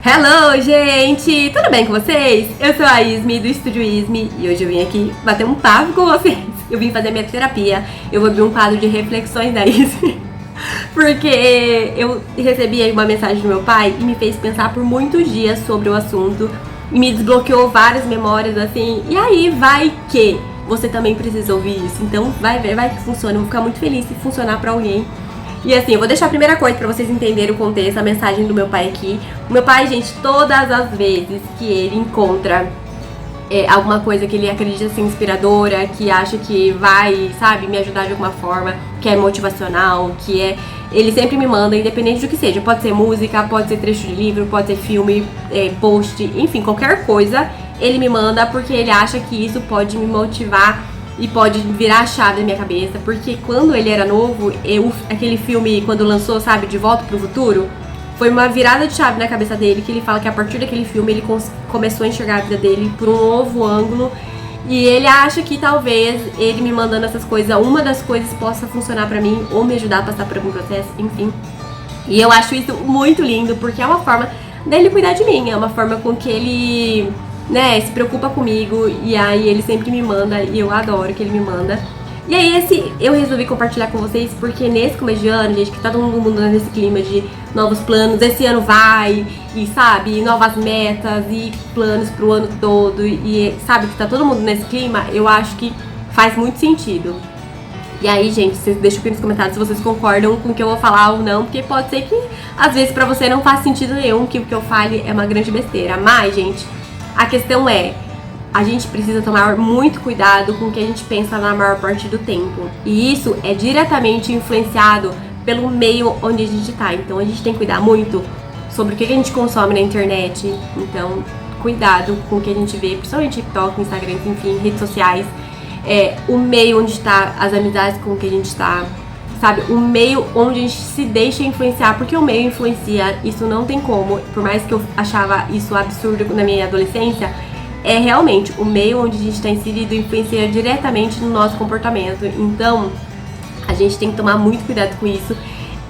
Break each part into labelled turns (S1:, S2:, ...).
S1: Hello, gente! Tudo bem com vocês? Eu sou a Ismi, do Estúdio Ismi, e hoje eu vim aqui bater um papo com vocês. Eu vim fazer minha terapia, eu vou abrir um quadro de reflexões da Ismi, porque eu recebi aí uma mensagem do meu pai e me fez pensar por muitos dias sobre o assunto, e me desbloqueou várias memórias, assim, e aí vai que você também precisa ouvir isso, então vai que funciona, eu vou ficar muito feliz se funcionar pra alguém. E assim, eu vou deixar a primeira coisa pra vocês entenderem o contexto, a mensagem do meu pai aqui. O meu pai, gente, todas as vezes que ele encontra alguma coisa que ele acredita ser inspiradora, que acha que vai, sabe, me ajudar de alguma forma, que é motivacional, que é... Ele sempre me manda, independente do que seja. Pode ser música, pode ser trecho de livro, pode ser filme, post, enfim, qualquer coisa, ele me manda porque ele acha que isso pode me motivar e pode virar a chave da minha cabeça, porque quando ele era novo, aquele filme, quando lançou, sabe, De Volta pro Futuro, foi uma virada de chave na cabeça dele, que ele fala que a partir daquele filme ele começou a enxergar a vida dele por um novo ângulo, e ele acha que talvez ele me mandando essas coisas, uma das coisas possa funcionar pra mim, ou me ajudar a passar por algum processo, enfim. E eu acho isso muito lindo, porque é uma forma dele cuidar de mim, é uma forma com que ele... se preocupa comigo, e aí ele sempre me manda, e eu adoro que ele me manda. E aí eu resolvi compartilhar com vocês, porque nesse começo de ano, gente, que tá todo mundo nesse clima de novos planos, esse ano vai, e sabe, novas metas, e planos pro ano todo, e sabe, que tá todo mundo nesse clima, eu acho que faz muito sentido. E aí, gente, vocês deixam aqui nos comentários se vocês concordam com o que eu vou falar ou não, porque pode ser que, às vezes, pra você não faz sentido nenhum, que o que eu fale é uma grande besteira. Mas, gente, a questão é, a gente precisa tomar muito cuidado com o que a gente pensa na maior parte do tempo. E isso é diretamente influenciado pelo meio onde a gente tá. Então a gente tem que cuidar muito sobre o que a gente consome na internet. Então, cuidado com o que a gente vê, principalmente TikTok, Instagram, enfim, redes sociais. O meio onde tá, as amizades com que a gente tá, sabe? O meio onde a gente se deixa influenciar, porque o meio influencia, isso não tem como. Por mais que eu achava isso absurdo na minha adolescência, é realmente o meio onde a gente está inserido influencia diretamente no nosso comportamento. Então, a gente tem que tomar muito cuidado com isso.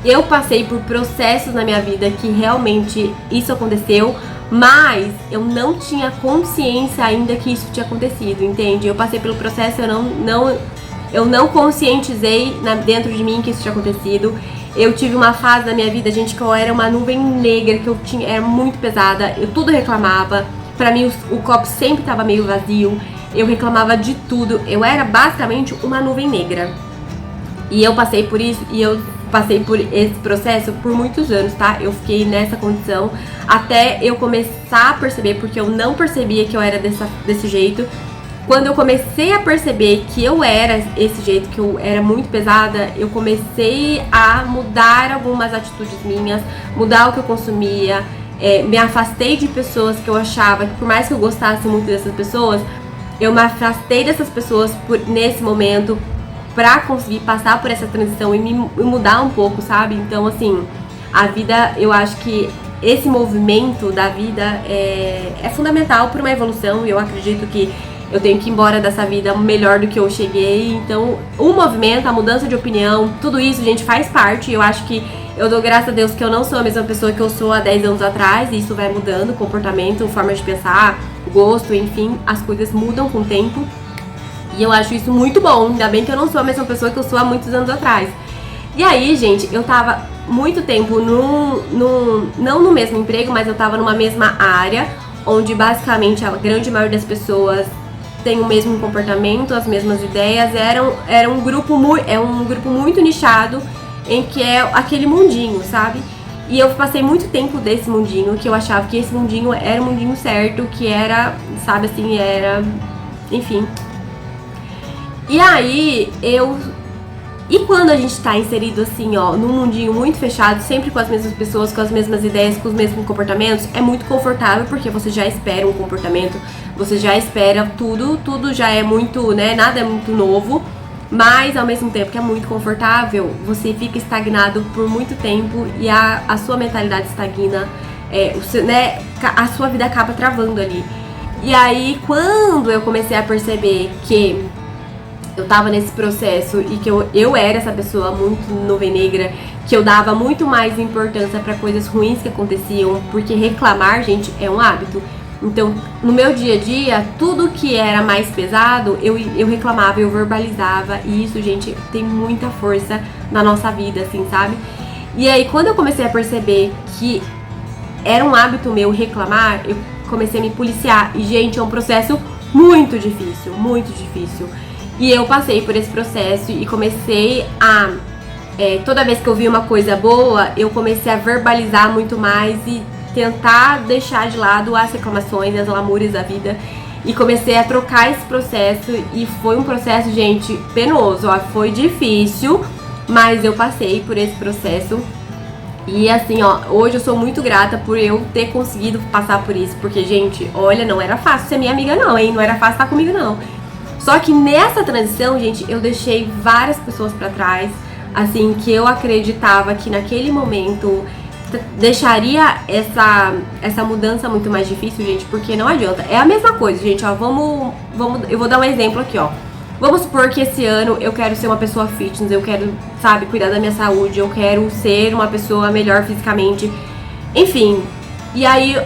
S1: Eu passei por processos na minha vida que realmente isso aconteceu, mas eu não tinha consciência ainda que isso tinha acontecido, entende? Eu passei pelo processo, eu não conscientizei dentro de mim que isso tinha acontecido. Eu tive uma fase da minha vida, gente, que eu era uma nuvem negra, que era muito pesada, eu tudo reclamava. Pra mim o copo sempre tava meio vazio, eu reclamava de tudo, eu era basicamente uma nuvem negra. E eu passei por isso, e eu passei por esse processo por muitos anos, tá? Eu fiquei nessa condição até eu começar a perceber, porque eu não percebia que eu era desse jeito. Quando eu comecei a perceber que eu era esse jeito, que eu era muito pesada, eu comecei a mudar algumas atitudes minhas, mudar o que eu consumia, me afastei de pessoas que eu achava que, por mais que eu gostasse muito dessas pessoas, eu me afastei dessas pessoas nesse momento pra conseguir passar por essa transição e me mudar um pouco, sabe? Então, assim, a vida, eu acho que esse movimento da vida é fundamental para uma evolução, e eu acredito que eu tenho que ir embora dessa vida melhor do que eu cheguei. Então, o movimento, a mudança de opinião, tudo isso, gente, faz parte. Eu acho que eu dou graças a Deus que eu não sou a mesma pessoa que eu sou há 10 anos atrás. E isso vai mudando, comportamento, forma de pensar, gosto, enfim, as coisas mudam com o tempo. E eu acho isso muito bom, ainda bem que eu não sou a mesma pessoa que eu sou há muitos anos atrás. E aí, gente, eu tava muito tempo não no mesmo emprego, mas eu tava numa mesma área, onde basicamente a grande maioria das pessoas tem o mesmo comportamento, as mesmas ideias. Era um grupo muito nichado, em que é aquele mundinho, sabe? E eu passei muito tempo desse mundinho, que eu achava que esse mundinho era o mundinho certo, que era, sabe assim, enfim. E aí, E quando a gente tá inserido assim, ó, num mundinho muito fechado, sempre com as mesmas pessoas, com as mesmas ideias, com os mesmos comportamentos, é muito confortável, porque você já espera um comportamento, você já espera tudo já é muito, nada é muito novo, mas ao mesmo tempo que é muito confortável, você fica estagnado por muito tempo e a sua mentalidade estagna, a sua vida acaba travando ali. E aí, quando eu comecei a perceber que eu tava nesse processo e que eu era essa pessoa muito nuvem negra, que eu dava muito mais importância pra coisas ruins que aconteciam, porque reclamar, gente, é um hábito. Então, no meu dia a dia, tudo que era mais pesado, eu reclamava, eu verbalizava, e isso, gente, tem muita força na nossa vida, assim, sabe? E aí, quando eu comecei a perceber que era um hábito meu reclamar, eu comecei a me policiar. E, gente, é um processo muito difícil, muito difícil. E eu passei por esse processo e comecei a... toda vez que eu vi uma coisa boa, eu comecei a verbalizar muito mais e tentar deixar de lado as reclamações, as lamúrias da vida. E comecei a trocar esse processo. E foi um processo, gente, penoso, ó. Foi difícil, mas eu passei por esse processo. E assim, ó, hoje eu sou muito grata por eu ter conseguido passar por isso. Porque, gente, olha, não era fácil ser minha amiga não, hein? Não era fácil estar comigo não. Só que nessa transição, gente, eu deixei várias pessoas pra trás. Assim, que eu acreditava que naquele momento deixaria essa mudança muito mais difícil, gente. Porque não adianta. É a mesma coisa, gente, ó. Eu vou dar um exemplo aqui, ó. Vamos supor que esse ano eu quero ser uma pessoa fitness, eu quero, sabe, cuidar da minha saúde, eu quero ser uma pessoa melhor fisicamente, enfim. E aí,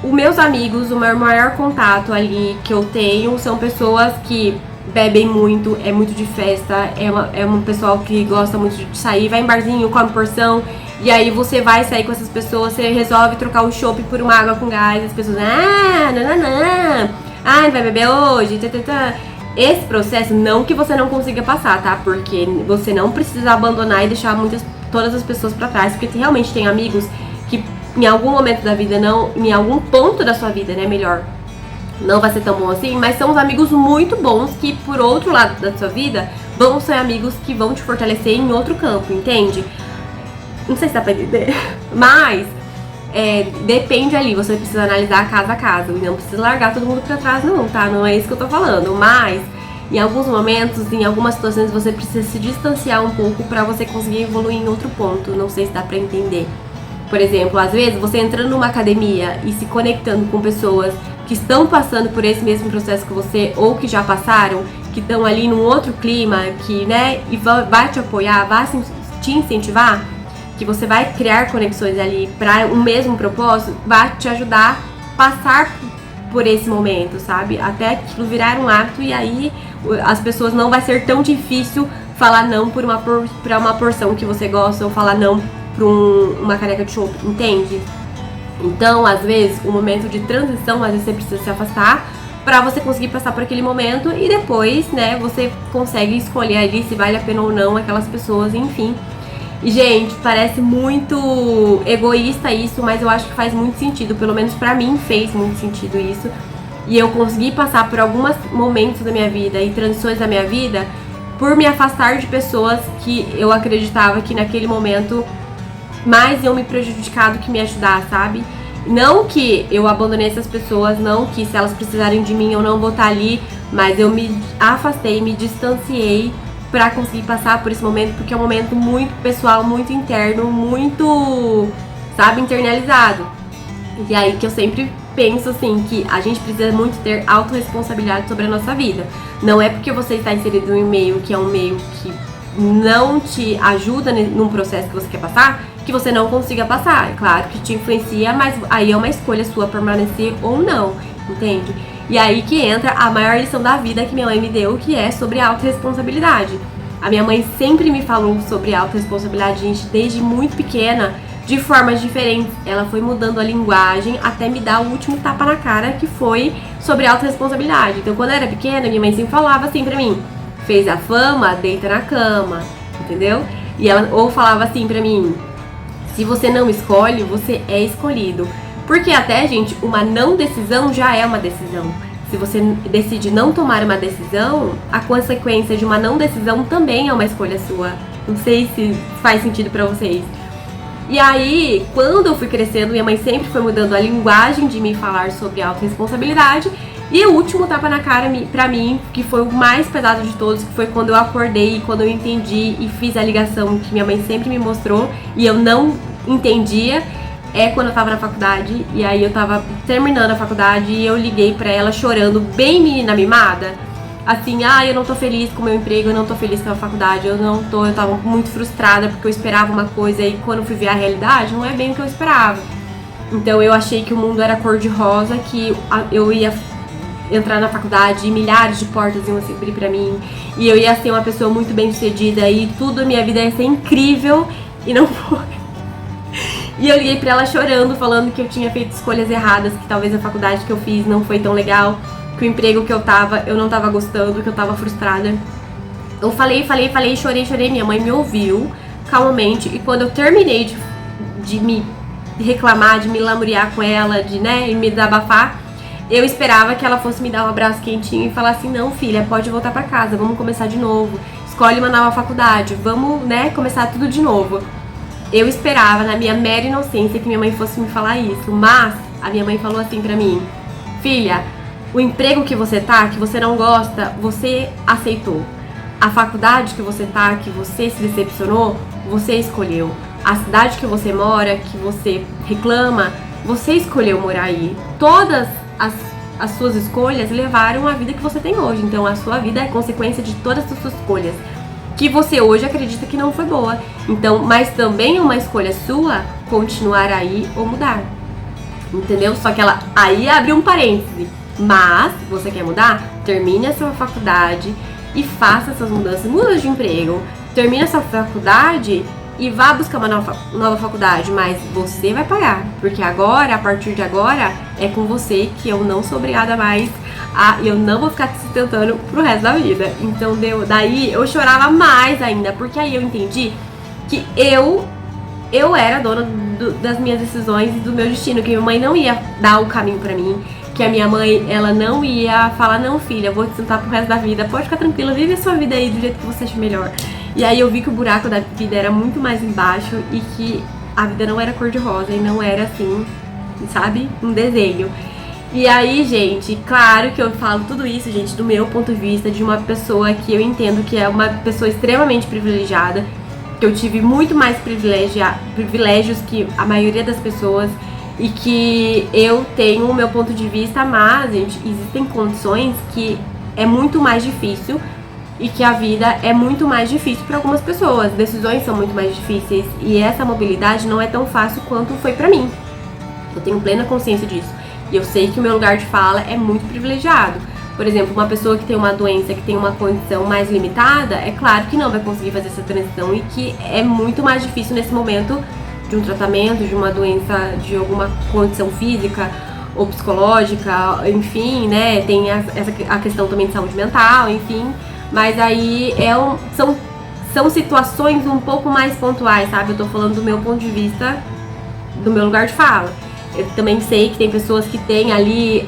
S1: os meus amigos, o meu maior contato ali que eu tenho são pessoas que bebem muito, é muito de festa, é um pessoal que gosta muito de sair, vai em barzinho, come porção, e aí você vai sair com essas pessoas, você resolve trocar o chopp por uma água com gás, as pessoas, não vai beber hoje, Esse processo, não que você não consiga passar, tá? Porque você não precisa abandonar e deixar todas as pessoas pra trás, porque realmente tem amigos que em algum momento da vida, em algum ponto da sua vida, né, melhor, não vai ser tão bom assim, mas são os amigos muito bons que, por outro lado da sua vida, vão ser amigos que vão te fortalecer em outro campo, entende? Não sei se dá pra entender, mas depende ali, você precisa analisar caso a caso, e não precisa largar todo mundo pra trás não, tá? Não é isso que eu tô falando, mas em alguns momentos, em algumas situações, você precisa se distanciar um pouco pra você conseguir evoluir em outro ponto, não sei se dá pra entender. Por exemplo, às vezes você entrando numa academia e se conectando com pessoas que estão passando por esse mesmo processo que você, ou que já passaram, que estão ali num outro clima, que, né, e vai te apoiar, vai te incentivar, que você vai criar conexões ali para um mesmo propósito, vai te ajudar a passar por esse momento, sabe? Até aquilo virar um hábito e aí as pessoas não vai ser tão difícil falar não pra uma porção que você gosta ou falar não pra uma caneca de chopp, entende? Então, às vezes, o momento de transição, às vezes você precisa se afastar pra você conseguir passar por aquele momento e depois, né, você consegue escolher ali se vale a pena ou não aquelas pessoas, enfim. E, gente, parece muito egoísta isso, mas eu acho que faz muito sentido. Pelo menos pra mim fez muito sentido isso. E eu consegui passar por alguns momentos da minha vida e transições da minha vida por me afastar de pessoas que eu acreditava que naquele momento mais iam me prejudicar do que me ajudar, sabe? Não que eu abandonei essas pessoas, não que se elas precisarem de mim eu não vou estar ali, mas eu me afastei, me distanciei pra conseguir passar por esse momento, porque é um momento muito pessoal, muito interno, muito, sabe, internalizado. E aí que eu sempre penso assim, que a gente precisa muito ter autorresponsabilidade sobre a nossa vida. Não é porque você está inserido em um meio que é um meio que não te ajuda num processo que você quer passar, que você não consiga passar. É claro que te influencia, mas aí é uma escolha sua permanecer ou não, entende? E aí que entra a maior lição da vida que minha mãe me deu, que é sobre a autorresponsabilidade. A minha mãe sempre me falou sobre a autorresponsabilidade, gente, desde muito pequena, de formas diferentes. Ela foi mudando a linguagem até me dar o último tapa na cara, que foi sobre a autorresponsabilidade. Então, quando eu era pequena, minha mãe sempre falava assim pra mim: fez a fama, deita na cama, entendeu? E ela ou falava assim pra mim: se você não escolhe, você é escolhido. Porque até, gente, uma não decisão já é uma decisão. Se você decide não tomar uma decisão, a consequência de uma não decisão também é uma escolha sua. Não sei se faz sentido pra vocês. E aí, quando eu fui crescendo, minha mãe sempre foi mudando a linguagem de me falar sobre autorresponsabilidade. E o último tapa na cara pra mim, que foi o mais pesado de todos, que foi quando eu acordei, quando eu entendi e fiz a ligação que minha mãe sempre me mostrou e eu não entendia, é quando eu tava na faculdade. E aí eu tava terminando a faculdade e eu liguei pra ela chorando, bem menina mimada. assim, eu não tô feliz com o meu emprego, eu não tô feliz com a faculdade, eu tava muito frustrada porque eu esperava uma coisa e quando eu fui ver a realidade, não é bem o que eu esperava. Então eu achei que o mundo era cor-de-rosa, que eu ia entrar na faculdade e milhares de portas iam se abrir pra mim, e eu ia ser uma pessoa muito bem-sucedida e tudo a minha vida ia ser incrível, e não foi. E eu liguei pra ela chorando, falando que eu tinha feito escolhas erradas, que talvez a faculdade que eu fiz não foi tão legal, que o emprego que eu não tava gostando, que eu tava frustrada. Eu falei, chorei. Minha mãe me ouviu calmamente, e quando eu terminei de me reclamar, de me lamuriar com ela, de, né, me desabafar, eu esperava que ela fosse me dar um abraço quentinho e falar assim, não, filha, pode voltar pra casa, vamos começar de novo, escolhe uma nova faculdade, vamos, né, começar tudo de novo. Eu esperava, na minha mera inocência, que minha mãe fosse me falar isso, mas a minha mãe falou assim pra mim, filha, o emprego que você tá, que você não gosta, você aceitou. A faculdade que você tá, que você se decepcionou, você escolheu. A cidade que você mora, que você reclama, você escolheu morar aí. Todas as suas escolhas levaram à vida que você tem hoje. Então a sua vida é consequência de todas as suas escolhas, que você hoje acredita que não foi boa. Então, mas também é uma escolha sua continuar aí ou mudar. Entendeu? Só que ela aí abriu um parêntese. Mas, você quer mudar? Termine a sua faculdade e faça essas mudanças. Muda de emprego, termine a sua faculdade e vá buscar uma nova faculdade. Mas você vai pagar, porque agora, a partir de agora, é com você, que eu não sou obrigada mais eu não vou ficar te sustentando pro resto da vida. Então, daí eu chorava mais ainda, porque aí eu entendi que eu era dona das minhas decisões e do meu destino, que minha mãe não ia dar o caminho pra mim, que a minha mãe, ela não ia falar, não, filha, eu vou te sentar pro resto da vida, pode ficar tranquila, vive a sua vida aí do jeito que você acha melhor. E aí eu vi que o buraco da vida era muito mais embaixo e que a vida não era cor-de-rosa e não era assim, sabe, um desenho. E aí, gente, claro que eu falo tudo isso, gente, do meu ponto de vista, de uma pessoa que eu entendo que é uma pessoa extremamente privilegiada, que eu tive muito mais privilégios que a maioria das pessoas, e que eu tenho o meu ponto de vista, mas, gente, existem condições que é muito mais difícil e que a vida é muito mais difícil para algumas pessoas, decisões são muito mais difíceis e essa mobilidade não é tão fácil quanto foi pra mim. Eu tenho plena consciência disso e eu sei que o meu lugar de fala é muito privilegiado. Por exemplo, uma pessoa que tem uma doença, que tem uma condição mais limitada, é claro que não vai conseguir fazer essa transição e que é muito mais difícil nesse momento de um tratamento, de uma doença, de alguma condição física ou psicológica, enfim, né, tem a questão também de saúde mental, enfim, mas aí são situações um pouco mais pontuais, sabe, eu tô falando do meu ponto de vista, do meu lugar de fala. Eu também sei que tem pessoas que têm ali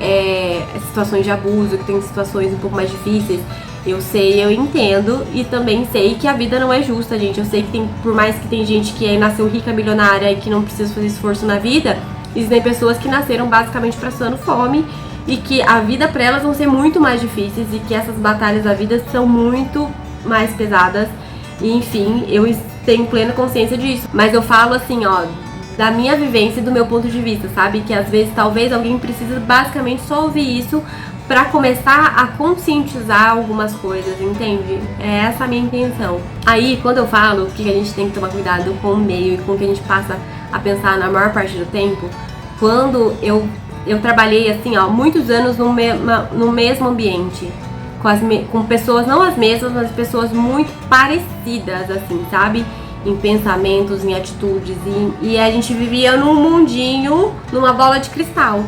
S1: situações de abuso, que tem situações um pouco mais difíceis. Eu sei, eu entendo e também sei que a vida não é justa, gente. Eu sei que por mais que tem gente que nasceu rica, milionária e que não precisa fazer esforço na vida, existem pessoas que nasceram basicamente passando fome e que a vida pra elas vão ser muito mais difíceis e que essas batalhas da vida são muito mais pesadas. E enfim, eu tenho plena consciência disso. Mas eu falo assim, ó, da minha vivência e do meu ponto de vista, sabe? Que às vezes, talvez alguém precisa basicamente só ouvir isso pra começar a conscientizar algumas coisas, entende? É essa a minha intenção. Aí, quando eu falo que a gente tem que tomar cuidado com o meio e com o que a gente passa a pensar na maior parte do tempo, quando eu trabalhei, assim, ó, muitos anos no mesmo ambiente, com pessoas, não as mesmas, mas pessoas muito parecidas, assim, sabe? Em pensamentos, em atitudes, e a gente vivia num mundinho, numa bola de cristal.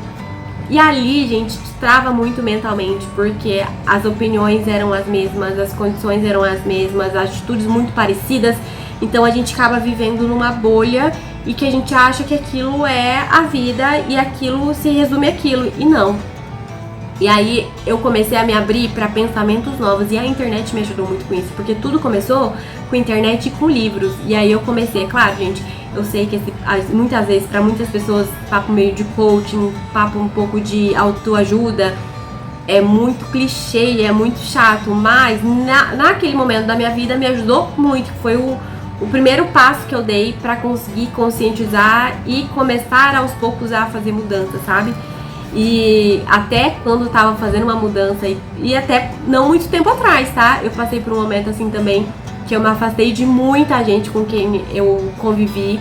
S1: E ali, gente, trava muito mentalmente, porque as opiniões eram as mesmas, as condições eram as mesmas, as atitudes muito parecidas, então a gente acaba vivendo numa bolha e que a gente acha que aquilo é a vida e aquilo se resume àquilo, e não. E aí eu comecei a me abrir para pensamentos novos e a internet me ajudou muito com isso, porque tudo começou com internet e com livros. E aí eu comecei, claro, gente, eu sei que muitas vezes para muitas pessoas papo meio de coaching, papo um pouco de autoajuda, é muito clichê, é muito chato, mas naquele momento da minha vida me ajudou muito, foi o primeiro passo que eu dei para conseguir conscientizar e começar aos poucos a fazer mudança, sabe? E até quando tava fazendo uma mudança, e até não muito tempo atrás, tá? Eu passei por um momento assim também, que eu me afastei de muita gente com quem eu convivi,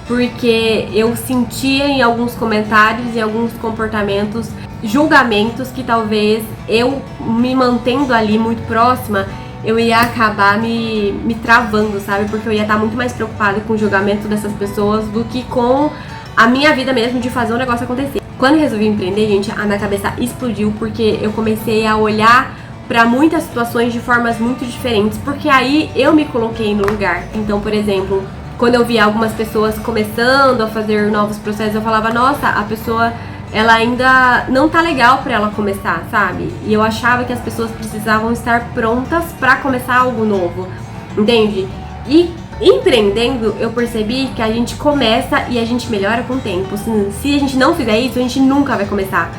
S1: porque eu sentia em alguns comentários e alguns comportamentos, julgamentos que talvez eu me mantendo ali muito próxima, eu ia acabar me travando, sabe? Porque eu ia estar muito mais preocupada com o julgamento dessas pessoas do que com a minha vida mesmo de fazer o negócio acontecer. Quando eu resolvi empreender, gente, a minha cabeça explodiu porque eu comecei a olhar para muitas situações de formas muito diferentes, porque aí eu me coloquei no lugar. Então, por exemplo, quando eu via algumas pessoas começando a fazer novos processos, eu falava, nossa, a pessoa, ela ainda não tá legal pra ela começar, sabe? E eu achava que as pessoas precisavam estar prontas pra começar algo novo, entende? E empreendendo, eu percebi que a gente começa e a gente melhora com o tempo. Se a gente não fizer isso, a gente nunca vai começar,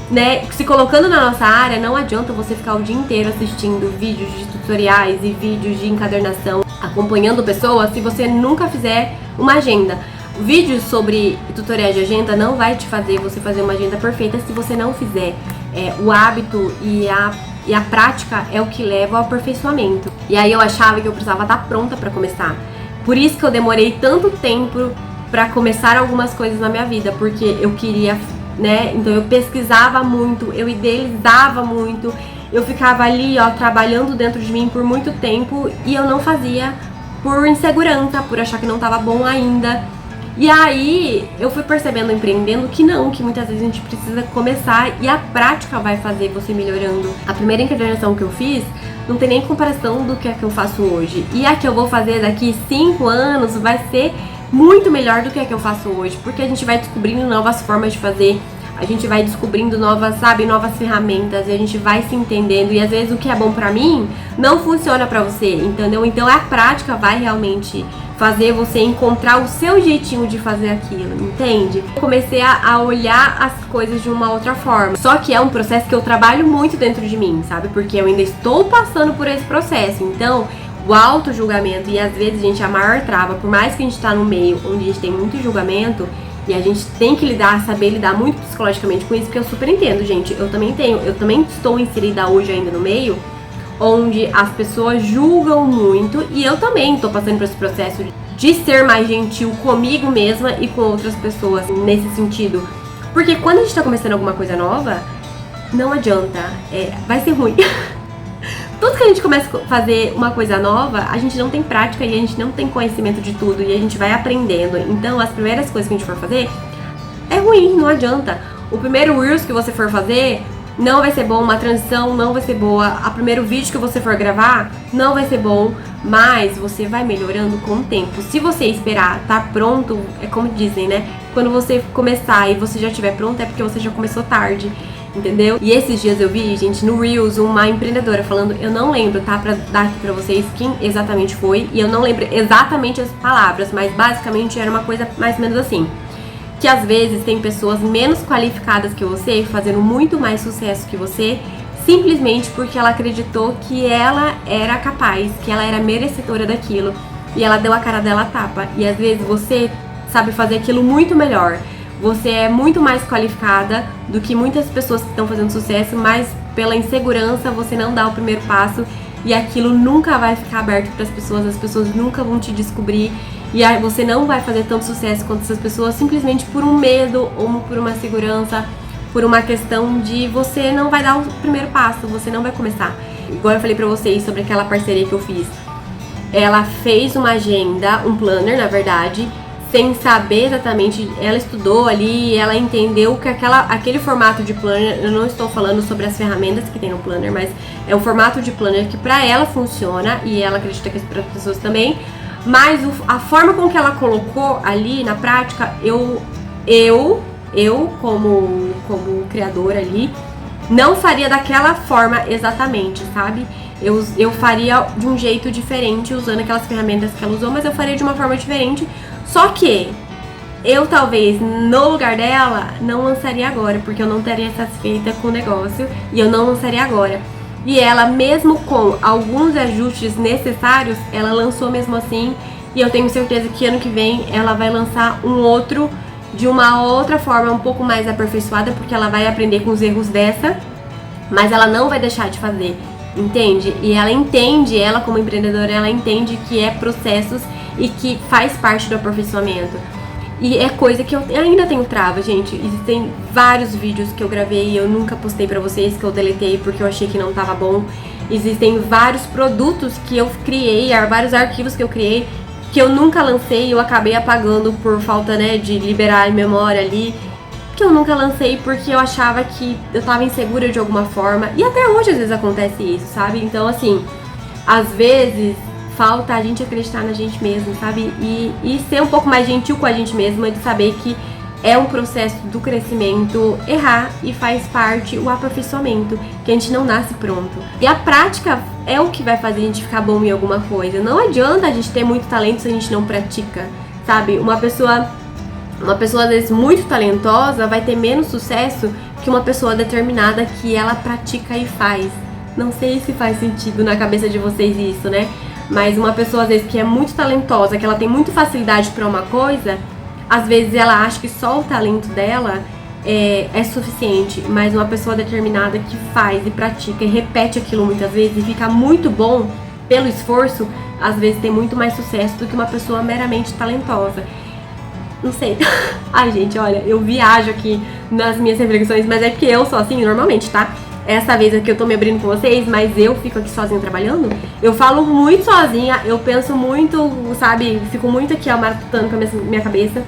S1: né? Se colocando na nossa área, não adianta você ficar o dia inteiro assistindo vídeos de tutoriais e vídeos de encadernação, acompanhando pessoas, se você nunca fizer uma agenda. Vídeos sobre tutoriais de agenda não vai te fazer você fazer uma agenda perfeita se você não fizer. O hábito e a prática é o que leva ao aperfeiçoamento. E aí eu achava que eu precisava estar pronta para começar. Por isso que eu demorei tanto tempo para começar algumas coisas na minha vida, porque eu queria, né? Então eu pesquisava muito, eu idealizava muito, eu ficava ali, ó, trabalhando dentro de mim por muito tempo e eu não fazia por insegurança, por achar que não estava bom ainda. E aí eu fui percebendo, empreendendo, que não, que muitas vezes a gente precisa começar e a prática vai fazer você melhorando. A primeira encadernação que eu fiz não tem nem comparação do que é que eu faço hoje. E a que eu vou fazer daqui 5 anos vai ser muito melhor do que a que eu faço hoje, porque a gente vai descobrindo novas formas de fazer, a gente vai descobrindo novas ferramentas, e a gente vai se entendendo, e às vezes o que é bom pra mim não funciona pra você, entendeu? Então a prática vai realmente fazer você encontrar o seu jeitinho de fazer aquilo, entende? Eu comecei a olhar as coisas de uma outra forma. Só que é um processo que eu trabalho muito dentro de mim, sabe? Porque eu ainda estou passando por esse processo. Então, o auto-julgamento, e às vezes, gente, a maior trava, por mais que a gente tá no meio onde a gente tem muito julgamento, e a gente tem que saber lidar muito psicologicamente com isso, porque eu super entendo, gente. Eu também estou inserida hoje ainda no meio onde as pessoas julgam muito, e eu também tô passando por esse processo de ser mais gentil comigo mesma e com outras pessoas nesse sentido. Porque quando a gente tá começando alguma coisa nova, não adianta, vai ser ruim. Tudo que a gente começa a fazer uma coisa nova, a gente não tem prática e a gente não tem conhecimento de tudo, e a gente vai aprendendo. Então as primeiras coisas que a gente for fazer é ruim, não adianta. O primeiro Reels que você for fazer não vai ser bom, uma transição não vai ser boa, a primeiro vídeo que você for gravar não vai ser bom, mas você vai melhorando com o tempo. Se você esperar tá pronto, é como dizem, né? Quando você começar e você já estiver pronto, é porque você já começou tarde, entendeu? E esses dias eu vi, gente, no Reels, uma empreendedora falando, eu não lembro, tá? Pra dar aqui pra vocês quem exatamente foi, e eu não lembro exatamente as palavras, mas basicamente era uma coisa mais ou menos assim, que às vezes tem pessoas menos qualificadas que você, fazendo muito mais sucesso que você, simplesmente porque ela acreditou que ela era capaz, que ela era merecedora daquilo, e ela deu a cara dela a tapa. E às vezes você sabe fazer aquilo muito melhor, você é muito mais qualificada do que muitas pessoas que estão fazendo sucesso, mas pela insegurança você não dá o primeiro passo, e aquilo nunca vai ficar aberto para as pessoas nunca vão te descobrir. E aí você não vai fazer tanto sucesso quanto essas pessoas simplesmente por um medo ou por uma segurança, por uma questão de você não vai dar o primeiro passo, você não vai começar. Igual eu falei pra vocês sobre aquela parceria que eu fiz. Ela fez uma agenda, um planner na verdade, sem saber exatamente, ela estudou ali, ela entendeu que aquele formato de planner, eu não estou falando sobre as ferramentas que tem no planner, mas é um formato de planner que pra ela funciona, e ela acredita que para as pessoas também. Mas a forma com que ela colocou ali na prática, eu como criadora ali, não faria daquela forma exatamente, sabe? Eu faria de um jeito diferente, usando aquelas ferramentas que ela usou, mas eu faria de uma forma diferente. Só que eu talvez, no lugar dela, não lançaria agora, porque eu não estaria satisfeita com o negócio, e eu não lançaria agora. E ela, mesmo com alguns ajustes necessários, ela lançou mesmo assim. E eu tenho certeza que ano que vem ela vai lançar um outro de uma outra forma um pouco mais aperfeiçoada, porque ela vai aprender com os erros dessa, mas ela não vai deixar de fazer, entende? E ela entende, ela como empreendedora, ela entende que é processos e que faz parte do aperfeiçoamento. E é coisa que eu ainda tenho trava, gente. Existem vários vídeos que eu gravei e eu nunca postei pra vocês, que eu deletei porque eu achei que não tava bom. Existem vários produtos que eu criei, vários arquivos que eu criei, que eu nunca lancei e eu acabei apagando por falta, né, de liberar a memória ali. Que eu nunca lancei porque eu achava que eu tava insegura de alguma forma. E até hoje às vezes acontece isso, sabe? Então assim, às vezes falta a gente acreditar na gente mesmo, sabe? E ser um pouco mais gentil com a gente mesma, de saber que é um processo do crescimento, errar e faz parte o aperfeiçoamento, que a gente não nasce pronto. E a prática é o que vai fazer a gente ficar bom em alguma coisa. Não adianta a gente ter muito talento se a gente não pratica, sabe? Uma pessoa às vezes muito talentosa vai ter menos sucesso que uma pessoa determinada que ela pratica e faz. Não sei se faz sentido na cabeça de vocês isso, né? Mas uma pessoa às vezes que é muito talentosa, que ela tem muita facilidade para uma coisa, às vezes ela acha que só o talento dela é suficiente, mas uma pessoa determinada que faz e pratica e repete aquilo muitas vezes e fica muito bom pelo esforço, às vezes tem muito mais sucesso do que uma pessoa meramente talentosa. Não sei. Ai, gente, olha, eu viajo aqui nas minhas reflexões, mas é porque eu sou assim normalmente, tá? Essa vez aqui eu tô me abrindo com vocês, mas eu fico aqui sozinha trabalhando. Eu falo muito sozinha, eu penso muito, sabe? Fico muito aqui, ó, matutando com a minha cabeça.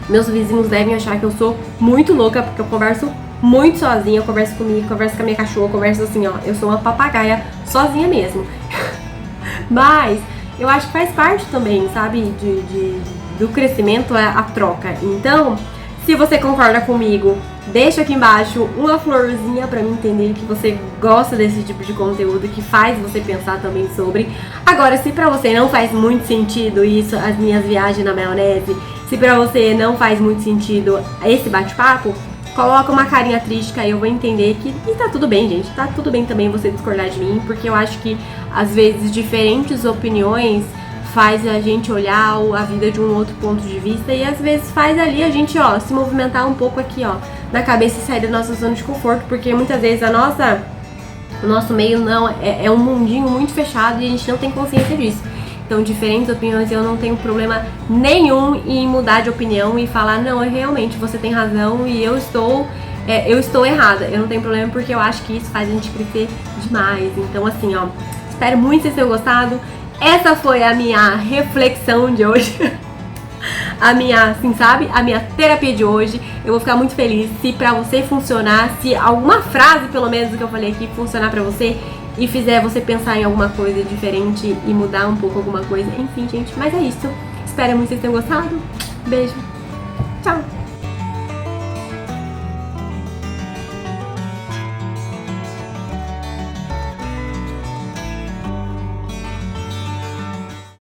S1: Meus vizinhos devem achar que eu sou muito louca, porque eu converso muito sozinha. Eu converso comigo, converso com a minha cachorra, converso assim, ó. Eu sou uma papagaia sozinha mesmo. Mas eu acho que faz parte também, sabe? Do crescimento, a troca. Então, se você concorda comigo, deixa aqui embaixo uma florzinha pra mim entender que você gosta desse tipo de conteúdo, que faz você pensar também sobre. Agora, se pra você não faz muito sentido isso, as minhas viagens na maionese, se pra você não faz muito sentido esse bate-papo, coloca uma carinha triste que aí eu vou entender que e tá tudo bem, gente. Tá tudo bem também você discordar de mim, porque eu acho que às vezes diferentes opiniões faz a gente olhar a vida de um outro ponto de vista e às vezes faz ali a gente, ó, se movimentar um pouco aqui, ó, na cabeça e sair da nossa zona de conforto, porque muitas vezes o nosso meio não é um mundinho muito fechado e a gente não tem consciência disso. Então, diferentes opiniões, eu não tenho problema nenhum em mudar de opinião e falar, não, realmente você tem razão e eu estou errada. Eu não tenho problema porque eu acho que isso faz a gente crescer demais. Então, assim, ó, espero muito que vocês tenham gostado. Essa foi a minha reflexão de hoje. A minha, assim, sabe? A minha terapia de hoje. Eu vou ficar muito feliz se pra você funcionar, se alguma frase, pelo menos, do que eu falei aqui, funcionar pra você e fizer você pensar em alguma coisa diferente e mudar um pouco alguma coisa. Enfim, gente, mas é isso. Espero muito que vocês tenham gostado. Beijo. Tchau.